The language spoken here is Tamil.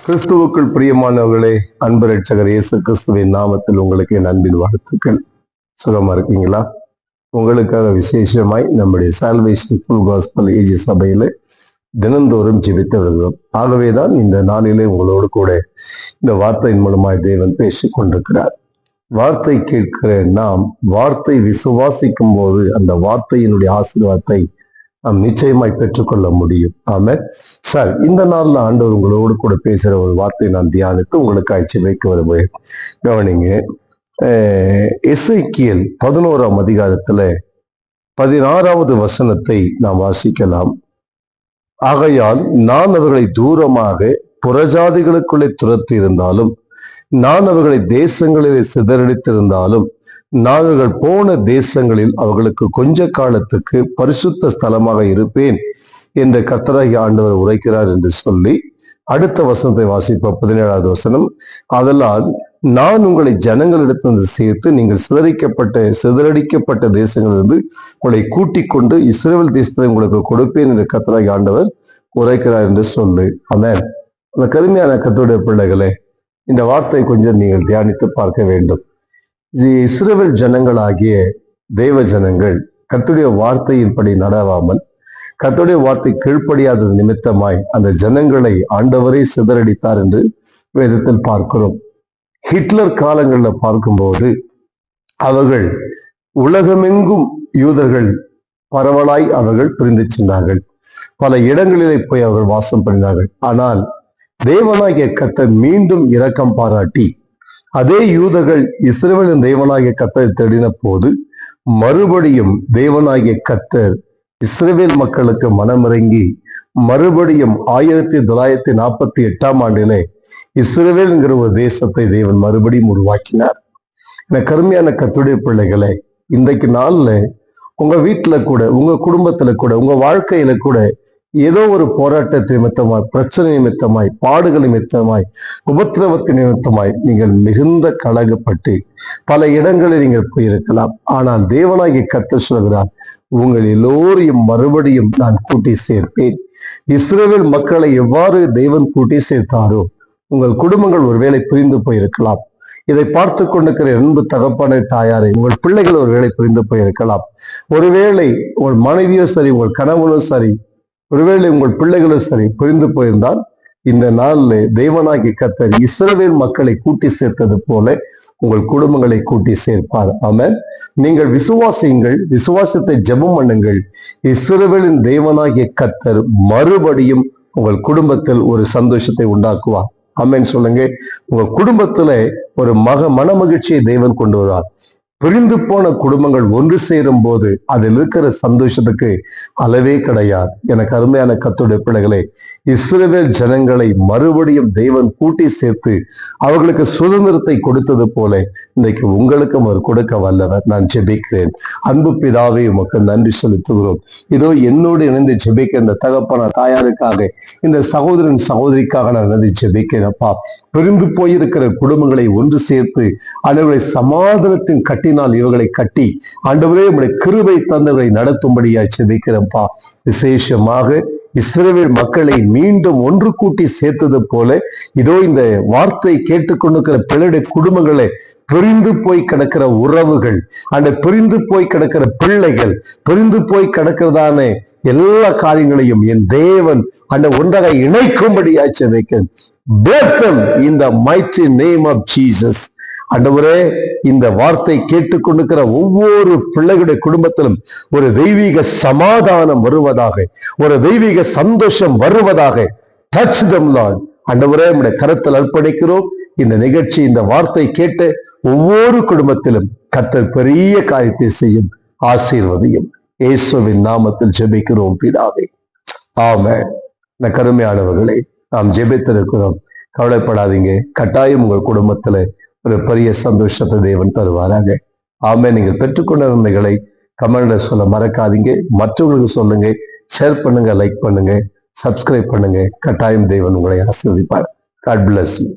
கிறிஸ்துவுக்குள் பிரியமானவர்களே, அன்பு ரட்சகர் இயேசு கிறிஸ்துவின் நாமத்தில் உங்களுக்கு என் அன்பின் வாழ்த்துக்கள். சுகமா இருக்கீங்களா? உங்களுக்காக விசேஷமாய் நம்முடைய சால்வேஷன் ஃபுல் காஸ்பல் ஏஜி சபையில தினந்தோறும் ஜெபித்து வருகிறோம். ஆகவேதான் இந்த நாளிலே உங்களோடு கூட இந்த வார்த்தையின் மூலமாய் தேவன் பேசிக் கொண்டிருக்கிறார். வார்த்தை கேட்கிற நாம் வார்த்தை விசுவாசிக்கும் போது அந்த வார்த்தையினுடைய ஆசீர்வாதத்தை நாம் நிச்சயமாய் பெற்றுக்கொள்ள முடியும். ஆமென். சார், இந்த நாள்ல ஆண்டவர் உங்களோடு கூட பேசுற ஒரு வார்த்தையை நான் தியானித்து உங்களுக்கு ஆய்ச்சி வைக்க வருவேன். கவனிங்க. எசேக்கியேல் 11ஆம் அதிகாரத்துல 16வது வசனத்தை நாம் வாசிக்கலாம். ஆகையால் நான் அவர்களை தூரமாக புறஜாதிகளுக்குள்ளே துரத்தி இருந்தாலும், நான் அவர்களை தேசங்களிலே சிதறடித்திருந்தாலும், நாங்கள் போன தேசங்களில் அவர்களுக்கு கொஞ்ச காலத்துக்கு பரிசுத்த ஸ்தலமாக இருப்பேன் என்று கர்த்தராகிய ஆண்டவர் உரைக்கிறார் என்று சொல்லி அடுத்த வசனத்தை வாசிப்போம். 17வது வசனம். அதெல்லாம் நான் உங்களை ஜனங்களிடத்திலிருந்து சேர்த்து நீங்கள் சிதறடிக்கப்பட்ட தேசங்களிலிருந்து உங்களை கூட்டிக் கொண்டு இஸ்ரவேல் தேசத்தை உங்களுக்கு கொடுப்பேன் என்று கர்த்தராகிய ஆண்டவர் உரைக்கிறார் என்று சொல்லு. ஆமென். அந்த கருமையான கர்த்தருடைய பிள்ளைகளே, இந்த வார்த்தை கொஞ்சம் நீங்கள் தியானித்து பார்க்க வேண்டும். இஸ்ரவேல் ஜனங்களாகிய தேவ ஜனங்கள் கர்த்தருடைய வார்த்தையின்படி நடவாமல் கர்த்தருடைய வார்த்தை கீழ்ப்படியாத நிமித்தமாய் அந்த ஜனங்களை ஆண்டவரே சிதறடித்தார் என்று வேதத்தில் பார்க்கிறோம். ஹிட்லர் காலங்களில் பார்க்கும்போது அவர்கள் உலகமெங்கும் யூதர்கள் பரவலாய் அவர்கள் பிரிந்து சென்றார்கள். பல இடங்களிலே போய் அவர்கள் வாசம் பண்ணினார்கள். ஆனால் தேவனாகிய கர்த்தர் மீண்டும் இரக்கம் பாராட்டி அதே யூதர்கள் இஸ்ரவேலின் தேவனாகிய கர்த்தரை தேடின போது மறுபடியும் தேவனாகிய கர்த்தர் இஸ்ரவேல் மக்களுக்கு மனமிறங்கி மறுபடியும் 1948ஆம் ஆண்டிலே இஸ்ரவேல் என்கிற ஒரு தேசத்தை தேவன் மறுபடியும் உருவாக்கினார். இந்த கருமையான கர்த்தருடைய பிள்ளைகளே, இன்றைக்கு நாள்ல உங்க வீட்டுல கூட, உங்க குடும்பத்துல கூட, உங்க வாழ்க்கையில கூட ஏதோ ஒரு போராட்டத்தை நிமித்தமாய், பிரச்சனை நிமித்தமாய், பாடுகள் நிமித்தமாய், உபத்திரவத்தின் நிமித்தமாய் நீங்கள் மிகுந்த கலகப்பட்டு பல இடங்களில் நீங்கள் போயிருக்கலாம். ஆனால் தேவனாகிய கர்த்தர் சொல்கிறார், உங்கள் எல்லோரையும் மறுபடியும் நான் கூட்டி சேர்ப்பேன். இஸ்ரவேல் மக்களை எவ்வாறு தேவன் கூட்டி சேர்த்தாரோ உங்கள் குடும்பங்கள் ஒருவேளை பிரிந்து போயிருக்கலாம். இதை பார்த்து கொண்டிருக்கிற அன்பு தகப்பனை தாயாரை, உங்கள் பிள்ளைகள் ஒருவேளை பிரிந்து போயிருக்கலாம். ஒருவேளை உங்கள் மனைவியோ சரி, உங்கள் கணவனோ சரி, ஒருவேளை உங்கள் பிள்ளைகளும் சரி பிரிந்து போயிருந்தால் இந்த நாள்ல தேவனாகிய கர்த்தர் இஸ்ரவேல் மக்களை கூட்டி சேர்த்தது போல உங்கள் குடும்பங்களை கூட்டி சேர்ப்பார். ஆமென். நீங்கள் விசுவாசியுங்கள், விசுவாசத்தை ஜெபம் பண்ணுங்கள். இஸ்ரவேலின் தேவனாகிய கர்த்தர் மறுபடியும் உங்கள் குடும்பத்தில் ஒரு சந்தோஷத்தை உண்டாக்குவார். ஆமென் சொல்லுங்க. உங்க குடும்பத்துல ஒரு மன மகிழ்ச்சியை தேவன் கொண்டு வருவார். பிரிந்து போன குடும்பங்கள் ஒன்று சேரும் போது அதில் இருக்கிற சந்தோஷத்துக்கு அளவே கிடையாது. எனக்கு அருமையான கர்த்தருடைய பிள்ளைகளே, இஸ்ரவேல் ஜனங்களை மறுபடியும் தேவன் கூட்டி சேர்த்து அவர்களுக்கு சுதந்திரத்தை கொடுத்தது போல இன்றைக்கு உங்களுக்கும் அவர் கொடுக்க வல்லவர். நான் ஜெபிக்கிறேன். அன்பு பிதாவே, உமக்கு நன்றி செலுத்துகிறோம். இதோ என்னோடு இணைந்து ஜெபிக்க இந்த தகப்பன தாயாருக்காக, இந்த சகோதரன் சகோதரிக்காக நான் இணைந்து ஜெபிக்கிறேன்ப்பா. பிரிந்து போயிருக்கிற குடும்பங்களை ஒன்று சேர்த்து அவர்களை சமாதானத்தின் கட்டினால் இவர்களை கட்டி ஆண்டவரே உம்முடைய கிருபை தந்தவர்களை நடத்தும்படியாய் ஜெபிக்கிறேன்ப்பா. விசேஷமாக இஸ்ரவேல் மக்களை மீண்டும் ஒன்று கூட்டி சேர்த்தது போல இதோ இந்த வார்த்தை கேட்டுக்கொண்டிருக்கிற பிள்ளைடைய குடும்பங்களை பிரிந்து போய் கிடக்கிற உறவுகள், அந்த பிரிந்து போய் கிடக்கிற பிள்ளைகள், பிரிந்து போய் கிடக்கிறதான எல்லா காரியங்களையும் என் தேவன் அந்த ஒன்றாக இணைக்கும்படியாய் ஜெபிக்கிறேன். Bless them in the mighty name of Jesus. ஆண்டவரே, இந்த வார்த்தை கேட்டுக்கொண்டிருக்கிற ஒவ்வொரு பிள்ளைகளுடைய குடும்பத்திலும் ஒரு தெய்வீக சமாதானம் வருவதாக, ஒரு தெய்வீக சந்தோஷம் வருவதாக. Touch them, Lord. ஆண்டவரே, நம்முடைய கரத்தில் அர்ப்பணிக்கிறோம். இந்த நிகழ்ச்சி, இந்த வார்த்தை கேட்டு ஒவ்வொரு குடும்பத்திலும் கர்த்தர் பெரிய காரியத்தை செய்யும். ஆசீர்வதியும். இயேசுவின் நாமத்தில் ஜெபிக்கிறோம் பிதாவே. ஆமென். இந்த கருமையானவர்களை நாம் ஜெபித்திருக்கிறோம். கவலைப்படாதீங்க. கட்டாயம் உங்கள் குடும்பத்துல ஒரு பெரிய சந்தோஷத்தை தேவன் தருவாராங்க. ஆமென். நீங்கள் பெற்றுக்கொண்ட நன்மைகளை கமெண்ட்ல சொல்ல மறக்காதீங்க. மற்றவங்களுக்கு சொல்லுங்க, ஷேர் பண்ணுங்க, லைக் பண்ணுங்க, சப்ஸ்கிரைப் பண்ணுங்க. கட்டாயம் தேவன் உங்களை ஆசீர்வதிப்பார். God bless you.